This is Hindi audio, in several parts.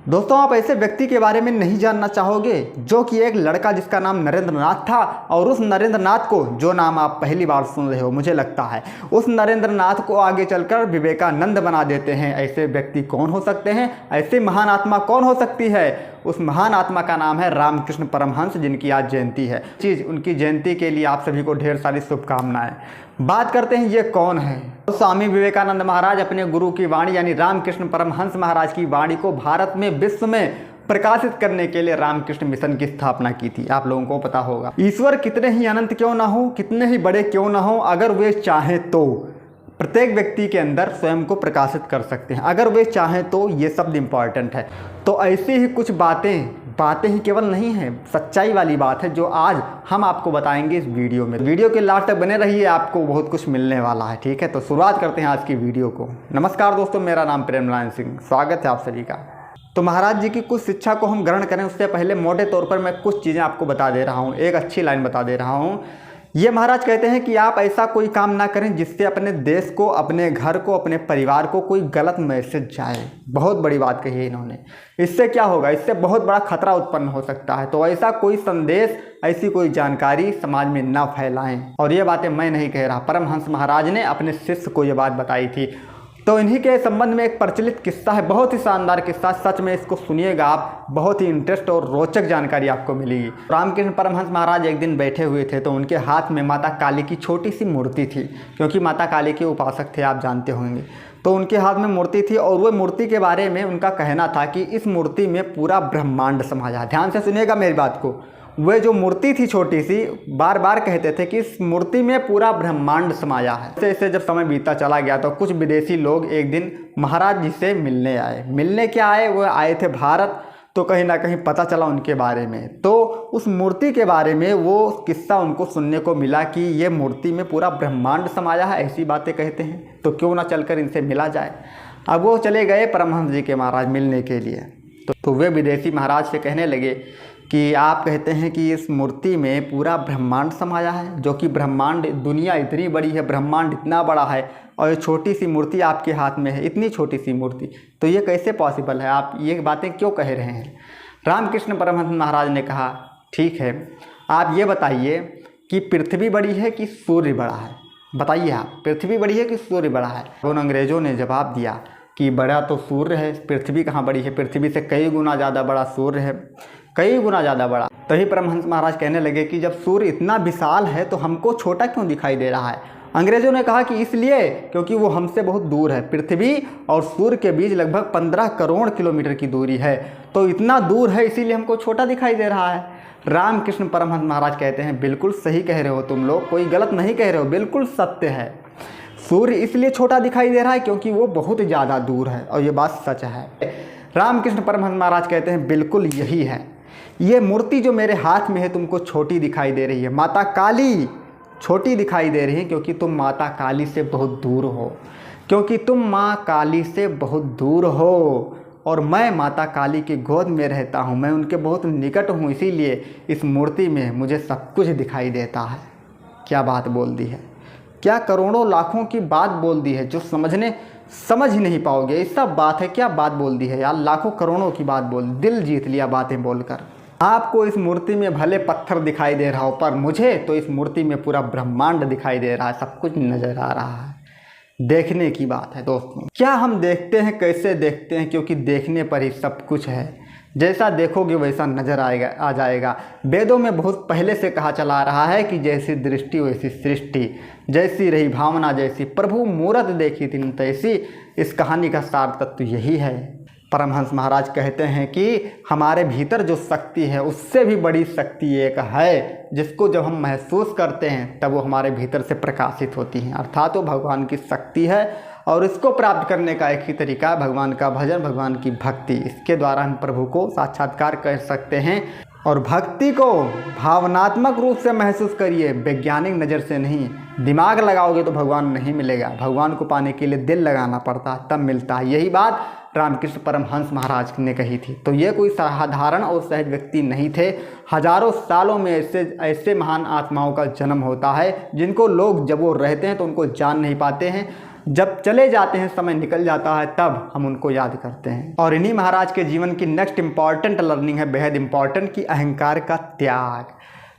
दोस्तों, आप ऐसे व्यक्ति के बारे में नहीं जानना चाहोगे जो कि एक लड़का जिसका नाम नरेंद्र नाथ था, और उस नरेंद्र नाथ को, जो नाम आप पहली बार सुन रहे हो मुझे लगता है, उस नरेंद्र नाथ को आगे चलकर विवेकानंद बना देते हैं। ऐसे व्यक्ति कौन हो सकते हैं? ऐसी महान आत्मा कौन हो सकती है? उस महान आत्मा का नाम है रामकृष्ण परमहंस, जिनकी आज जयंती है। उनकी जयंती के लिए आप सभी को ढेर सारी शुभकामनाएं। बात करते हैं ये कौन है। तो स्वामी विवेकानंद महाराज अपने गुरु की वाणी यानी रामकृष्ण परमहंस महाराज की वाणी को भारत में, विश्व में प्रकाशित करने के लिए रामकृष्ण मिशन की स्थापना की थी। आप लोगों को पता होगा, ईश्वर कितने ही अनंत क्यों ना हो, कितने ही बड़े क्यों ना हो, अगर वे चाहें तो प्रत्येक व्यक्ति के अंदर स्वयं को प्रकाशित कर सकते हैं। अगर वे चाहें तो ये शब्द इम्पॉर्टेंट है। तो ऐसी ही कुछ बातें ही केवल नहीं हैं, सच्चाई वाली बात है जो आज हम आपको बताएंगे इस वीडियो में। वीडियो के लास्ट तक बने रहिए, आपको बहुत कुछ मिलने वाला है। ठीक है, तो शुरुआत करते हैं आज की वीडियो को। नमस्कार दोस्तों, मेरा नाम प्रेमनारायण सिंह, स्वागत है आप सभी का। तो महाराज जी की कुछ शिक्षा को हम ग्रहण करें उससे पहले मोटे तौर पर मैं कुछ चीज़ें आपको बता दे रहा हूँ, एक अच्छी लाइन बता दे रहा हूँ। ये महाराज कहते हैं कि आप ऐसा कोई काम ना करें जिससे अपने देश को, अपने घर को, अपने परिवार को कोई गलत मैसेज जाए। बहुत बड़ी बात कही है इन्होंने। इससे क्या होगा? इससे बहुत बड़ा खतरा उत्पन्न हो सकता है। तो ऐसा कोई संदेश, ऐसी कोई जानकारी समाज में ना फैलाएं। और ये बातें मैं नहीं कह रहा, परमहंस महाराज ने अपने शिष्य को ये बात बताई थी। तो इन्हीं के संबंध में एक प्रचलित किस्सा है, बहुत ही शानदार किस्सा। सच में इसको सुनिएगा आप, बहुत ही इंटरेस्ट और रोचक जानकारी आपको मिलेगी। रामकृष्ण परमहंस महाराज एक दिन बैठे हुए थे तो उनके हाथ में माता काली की छोटी सी मूर्ति थी, क्योंकि माता काली के उपासक थे, आप जानते होंगे। तो उनके हाथ में मूर्ति थी और वो मूर्ति के बारे में उनका कहना था कि इस मूर्ति में पूरा ब्रह्मांड समाया है। ध्यान से सुनिएगा मेरी बात को। वह जो मूर्ति थी छोटी सी, बार बार कहते थे कि इस मूर्ति में पूरा ब्रह्मांड समाया है। ऐसे जब समय बीता चला गया तो कुछ विदेशी लोग एक दिन महाराज जी से मिलने आए। मिलने क्या आए? वो आए थे भारत। तो कहीं ना कहीं पता चला उनके बारे में, तो उस मूर्ति के बारे में वो किस्सा उनको सुनने को मिला कि ये मूर्ति में पूरा ब्रह्मांड समाया है, ऐसी बातें कहते हैं। तो क्यों ना चलकर इनसे मिला जाए। अब वो चले गए परमहंस जी के महाराज मिलने के लिए। तो वे विदेशी महाराज से कहने लगे कि आप कहते हैं कि इस मूर्ति में पूरा ब्रह्मांड समाया है, जो कि ब्रह्मांड, दुनिया इतनी बड़ी है, ब्रह्मांड इतना बड़ा है, और ये छोटी सी मूर्ति आपके हाथ में है, इतनी छोटी सी मूर्ति, तो ये कैसे पॉसिबल है? आप ये बातें क्यों कह रहे हैं? रामकृष्ण परमहंस महाराज ने कहा, ठीक है, आप ये बताइए कि पृथ्वी बड़ी है कि सूर्य बड़ा है? बताइए आप, पृथ्वी बड़ी है कि सूर्य बड़ा है? उन अंग्रेज़ों ने जवाब दिया कि बड़ा तो सूर्य है, पृथ्वी कहाँ बड़ी है, पृथ्वी से कई गुना ज़्यादा बड़ा सूर्य है, कई गुना ज़्यादा बड़ा। तभी परमहंस महाराज कहने लगे कि जब सूर्य इतना विशाल है तो हमको छोटा क्यों दिखाई दे रहा है? अंग्रेज़ों ने कहा कि इसलिए क्योंकि वो हमसे बहुत दूर है। पृथ्वी और सूर्य के बीच लगभग 15 करोड़ किलोमीटर की दूरी है, तो इतना दूर है इसीलिए हमको छोटा दिखाई दे रहा है। रामकृष्ण परमहंस महाराज कहते हैं, बिल्कुल सही कह रहे हो तुम लोग, कोई गलत नहीं कह रहे हो, बिल्कुल सत्य है। सूर्य इसलिए छोटा दिखाई दे रहा है क्योंकि वो बहुत ज़्यादा दूर है, और ये बात सच है। रामकृष्ण परमहंस महाराज कहते हैं, बिल्कुल यही है। ये मूर्ति जो मेरे हाथ में है तुमको छोटी दिखाई दे रही है, माता काली छोटी दिखाई दे रही है क्योंकि तुम माता काली से बहुत दूर हो, क्योंकि तुम माँ काली से बहुत दूर हो, और मैं माता काली की गोद में रहता हूँ, मैं उनके बहुत निकट हूँ, इसीलिए इस मूर्ति में मुझे सब कुछ दिखाई देता है। क्या बात बोल दी है, क्या करोड़ों लाखों की बात बोल दी है जो समझ ही नहीं पाओगे। ये सब बात है, क्या बात बोल दी है यार, लाखों करोड़ों की बात बोल, दिल जीत लिया बातें बोलकर। आपको इस मूर्ति में भले पत्थर दिखाई दे रहा हो, पर मुझे तो इस मूर्ति में पूरा ब्रह्मांड दिखाई दे रहा है, सब कुछ नज़र आ रहा है। देखने की बात है दोस्तों। क्या हम देखते हैं, कैसे देखते हैं? क्योंकि देखने पर ही सब कुछ है। जैसा देखोगे वैसा नजर आ जाएगा। वेदों में बहुत पहले से कहा चला रहा है कि जैसी दृष्टि वैसी सृष्टि, जैसी रही भावना जैसी प्रभु मूरत देखी तिन तैसी। इस कहानी का सार तत्व यही है। परमहंस महाराज कहते हैं कि हमारे भीतर जो शक्ति है उससे भी बड़ी शक्ति एक है, जिसको जब हम महसूस करते हैं तब वो हमारे भीतर से प्रकाशित होती है, अर्थात वो भगवान की शक्ति है। और इसको प्राप्त करने का एक ही तरीका है भगवान का भजन, भगवान की भक्ति। इसके द्वारा हम प्रभु को साक्षात्कार कर सकते हैं। और भक्ति को भावनात्मक रूप से महसूस करिए, वैज्ञानिक नज़र से नहीं। दिमाग लगाओगे तो भगवान नहीं मिलेगा, भगवान को पाने के लिए दिल लगाना पड़ता तब मिलता है। यही बात रामकृष्ण परमहंस महाराज ने कही थी। तो ये कोई साधारण और सहज व्यक्ति नहीं थे। हजारों सालों में ऐसे महान आत्माओं का जन्म होता है जिनको लोग जब वो रहते हैं तो उनको जान नहीं पाते हैं। जब चले जाते हैं, समय निकल जाता है, तब हम उनको याद करते हैं। और इन्हीं महाराज के जीवन की नेक्स्ट इंपॉर्टेंट लर्निंग है, बेहद इंपॉर्टेंट, कि अहंकार का त्याग।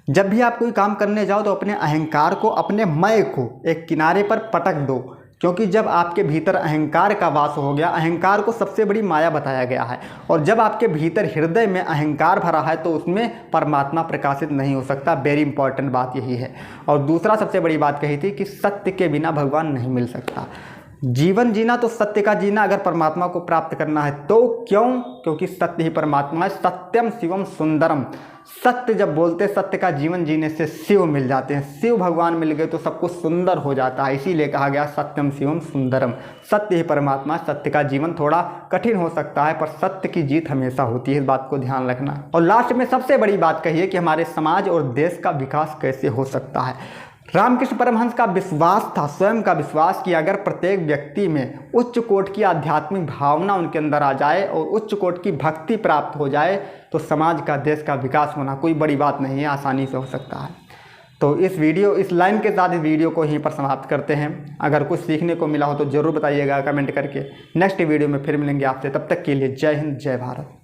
जब भी आप कोई काम करने जाओ तो अपने अहंकार को, अपने मैं को एक किनारे पर पटक दो, क्योंकि जब आपके भीतर अहंकार का वास हो गया, अहंकार को सबसे बड़ी माया बताया गया है, और जब आपके भीतर हृदय में अहंकार भरा है तो उसमें परमात्मा प्रकाशित नहीं हो सकता। वेरी इंपॉर्टेंट बात यही है। और दूसरा सबसे बड़ी बात कही थी कि सत्य के बिना भगवान नहीं मिल सकता। जीवन जीना तो सत्य का जीना, अगर परमात्मा को प्राप्त करना है तो क्यों? क्योंकि सत्य ही परमात्मा है। सत्यम शिवम सुंदरम। सत्य जब बोलते, सत्य का जीवन जीने से शिव मिल जाते हैं। शिव भगवान मिल गए तो सब कुछ सुंदर हो जाता है। इसीलिए कहा गया सत्यम शिवम सुंदरम। सत्य ही परमात्मा। सत्य का जीवन थोड़ा कठिन हो सकता है, पर सत्य की जीत हमेशा होती है, इस बात को ध्यान रखना। और लास्ट में सबसे बड़ी बात कही कि हमारे समाज और देश का विकास कैसे हो सकता है। रामकृष्ण परमहंस का विश्वास था, स्वयं का विश्वास, कि अगर प्रत्येक व्यक्ति में उच्च कोटि की आध्यात्मिक भावना उनके अंदर आ जाए और उच्च कोटि की भक्ति प्राप्त हो जाए तो समाज का, देश का विकास होना कोई बड़ी बात नहीं है, आसानी से हो सकता है। तो इस लाइन के साथ इस वीडियो को यहीं पर समाप्त करते हैं। अगर कुछ सीखने को मिला हो तो ज़रूर बताइएगा कमेंट करके। नेक्स्ट वीडियो में फिर मिलेंगे आपसे, तब तक के लिए जय हिंद, जय भारत।